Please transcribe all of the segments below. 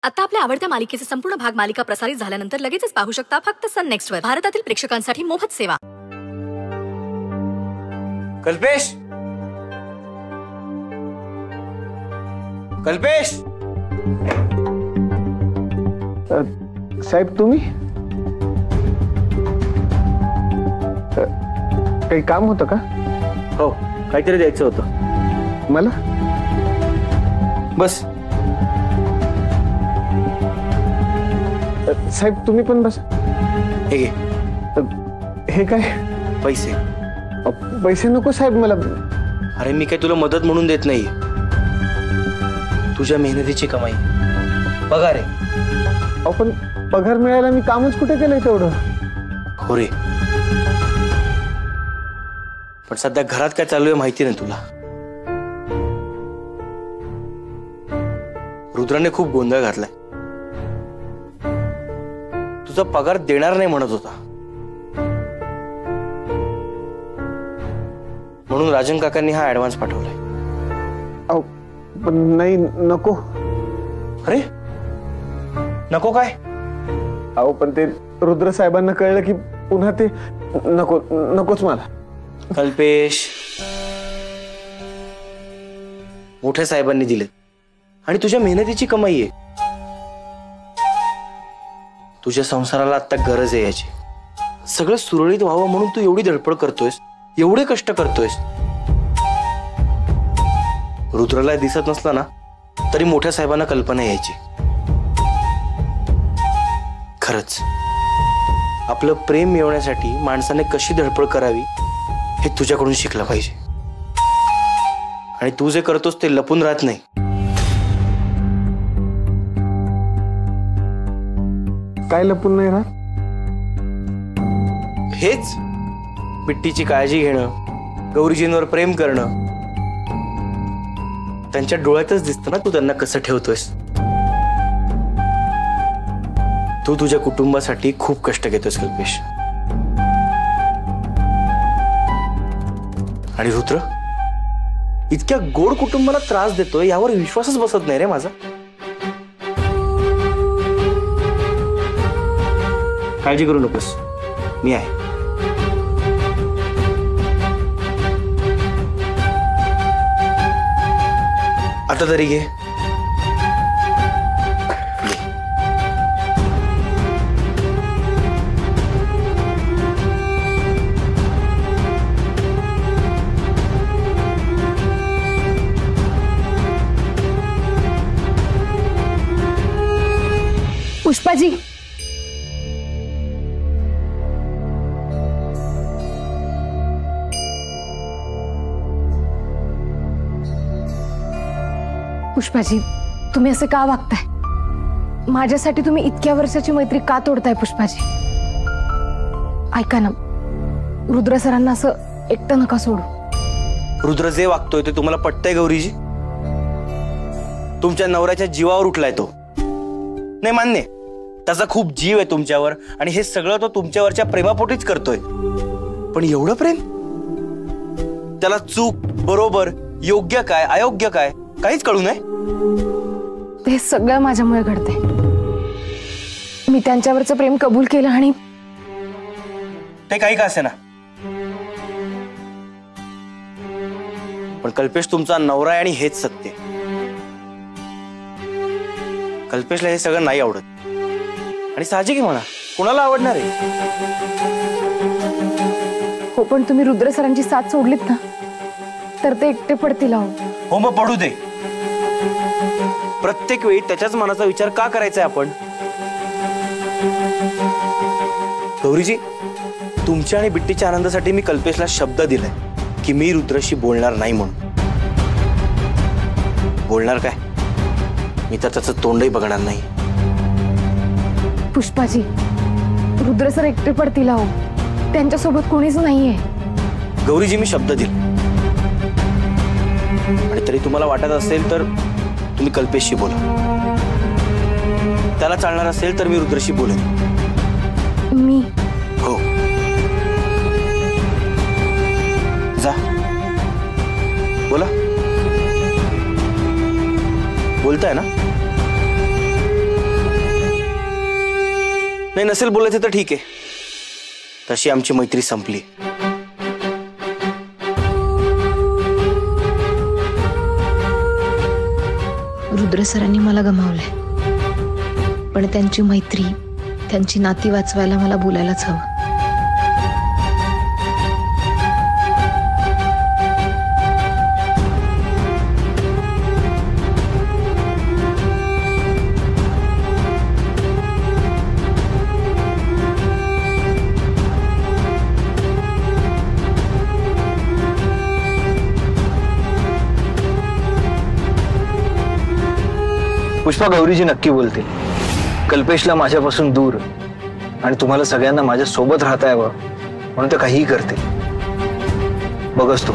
आता आपल्या आवडत्या मालिकेचे संपूर्ण भाग मालिका प्रसारित झाल्यानंतर लगेचच पाहू शकता फक्त सन नेक्स्ट वर. भारतातील प्रेक्षकांसाठी मोफत सेवा. कल्पेश, कल्पेश. साहेब तुम्ही काही काम होतं का? हो, काहीतरी द्यायचं होतं मला. बस. साहेब तुम्ही पण बस. हे घे. हे काय? पैसे. पैसे नको साहेब मला. अरे मी काय तुला मदत म्हणून देत नाही, तुझ्या मेहनतीची कमाई पगार आहे. पण पगार मिळायला मी कामच कुठे केलंय तेवढं. हो रे, पण सध्या घरात काय चालू आहे माहिती नाही तुला. रुद्राने खूप गोंधळ घातलाय. तुझा पगार देणार नाही म्हणत होता, म्हणून राजन काकांनी हा ऍडव्हान्स पाठवलाय. पण नाही, नको. अरे नको काय? पण ते रुद्र साहेबांना कळलं की पुन्हा ते नको. नकोच मला. कल्पेश, मोठ्या साहेबांनी दिले आणि तुझ्या मेहनतीची कमाई आहे. तुझ्या संसाराला आता गरज आहे याची. सगळं सुरळीत व्हावं म्हणून तू एवढी धडपड करतोयस, एवढे कष्ट करतोयस. रुद्रला दिसत नसला ना तरी मोठ्या साहेबांना कल्पना यायची. खरंच आपलं प्रेम मिळवण्यासाठी माणसाने कशी धडपड करावी हे तुझ्याकडून शिकलं पाहिजे. आणि तू जे करतोस ते लपून राहत नाही. काय लपून नाही राहत? हेच बिट्टीची काळजी घेणं, गौरीजींवर प्रेम करणं. त्यांच्या डोळ्यातच दिसतं ना तू त्यांना कसं ठेवतोयस. तू तुझ्या कुटुंबासाठी खूप कष्ट घेतोयस कल्पेश. आणि रुद्र इतक्या गोड कुटुंबाला त्रास देतोय यावर विश्वासच बसत नाही रे माझा. काळजी करू नकोस, मी आहे. आता तरी घे. पुष्पाजी, पुष्पाजी तुम्ही असे का वागताय? माझ्यासाठी तुम्ही इतक्या वर्षाची मैत्री का तोडताय? पुष्पाजी ऐका ना, रुद्र सरांना असं एकटं नका सोडू. रुद्र जे वागतोय ते तुम्हाला पटतंय गौरीजी? तुमच्या नवऱ्याच्या जीवावर उठलाय तो. नाही मान्य, त्याचा खूप जीव आहे तुमच्यावर आणि हे सगळं तो तुमच्यावरच्या प्रेमापोटीच करतोय. पण एवढं प्रेम? त्याला चूक, बरोबर, योग्य काय, अयोग्य काय काहीच कळू नये. ते सगळं माझ्यामुळे घडते. मी त्यांच्यावरचं प्रेम कबूल केलं आणि ते काही का असे ना, पण कल्पेश तुमचा नवरा आहे आणि हेच सत्य. कल्पेशला हे सगळं नाही आवडत आणि साहजिक आहे, म्हणा कोणाला आवडणार आहे. हो, पण तुम्ही रुद्र सरांची साथ सोडलीत ना तर ते एकटे पडतील. हो मग पडू दे. प्रत्येक वेळी त्याच्याच मनाचा विचार का करायचा आपण? गौरीजी, तुमच्या आणि बिट्टीच्या आनंदासाठी मी कल्पेशला शब्द दिलाय की मी रुद्रशी बोलणार नाही म्हणून. बोलणार काय? मी तर त्याचं तोंडही बघणार नाही. पुष्पाजी, रुद्र सर एकटे पडतील. त्यांच्यासोबत कोणीच नाहीये. गौरीजी, मी शब्द दिला आणि तरी तुम्हाला वाटत असेल तर तुम्ही कल्पेशशी बोला. त्याला चालणार असेल तर मी रुद्रशी बोलेन. मी हो, जा बोला. बोलताय ना? नाही नसेल बोलायचं तर ठीक आहे, तशी आमची मैत्री संपली. रुद्र सरांनी मला गमावलंय, पण त्यांची मैत्री, त्यांची नाती वाचवायला मला बोलायलाच हवं. पुष्पा, गौरीजी नक्की बोलतील. कल्पेशला माझ्यापासून दूर आणि तुम्हाला सगळ्यांना माझ्या सोबत राहता यावं म्हणून ते काहीही करतील. बघच तू.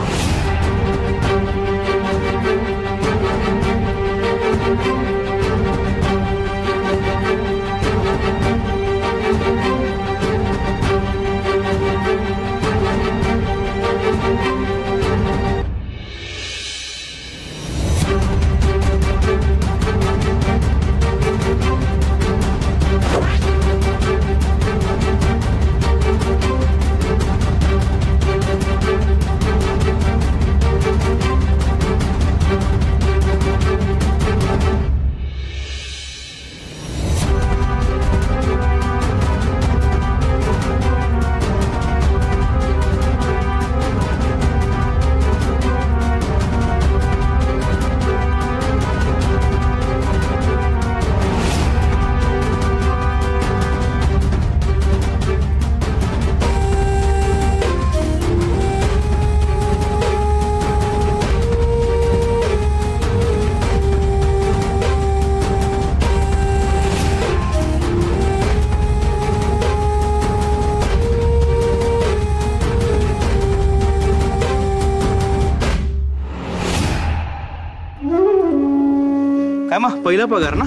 काय मग पहिला पगार ना?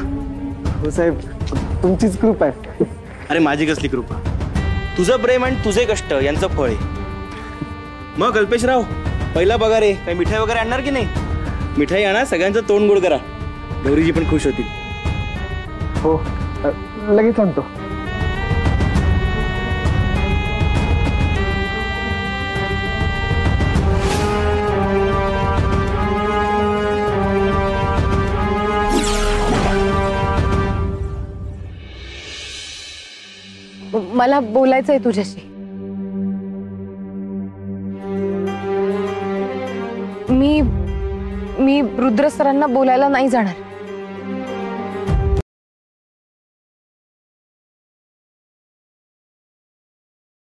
हो साहेब, तुमचीच कृपा आहे. अरे माझी कसली कृपा, तुझं प्रेम आणि तुझे कष्ट यांचं फळ आहे. मग कल्पेशराव, पहिला पगार आहे, काही मिठाई वगैरे आणणार की नाही? मिठाई आणा, सगळ्यांचं तोंड गोड करा, गौरीजी पण खुश होतील. हो, लगेच आणतो. मला बोलायचंय तुझ्याशी. मी रुद्र सरांना बोलायला नाही जाणार.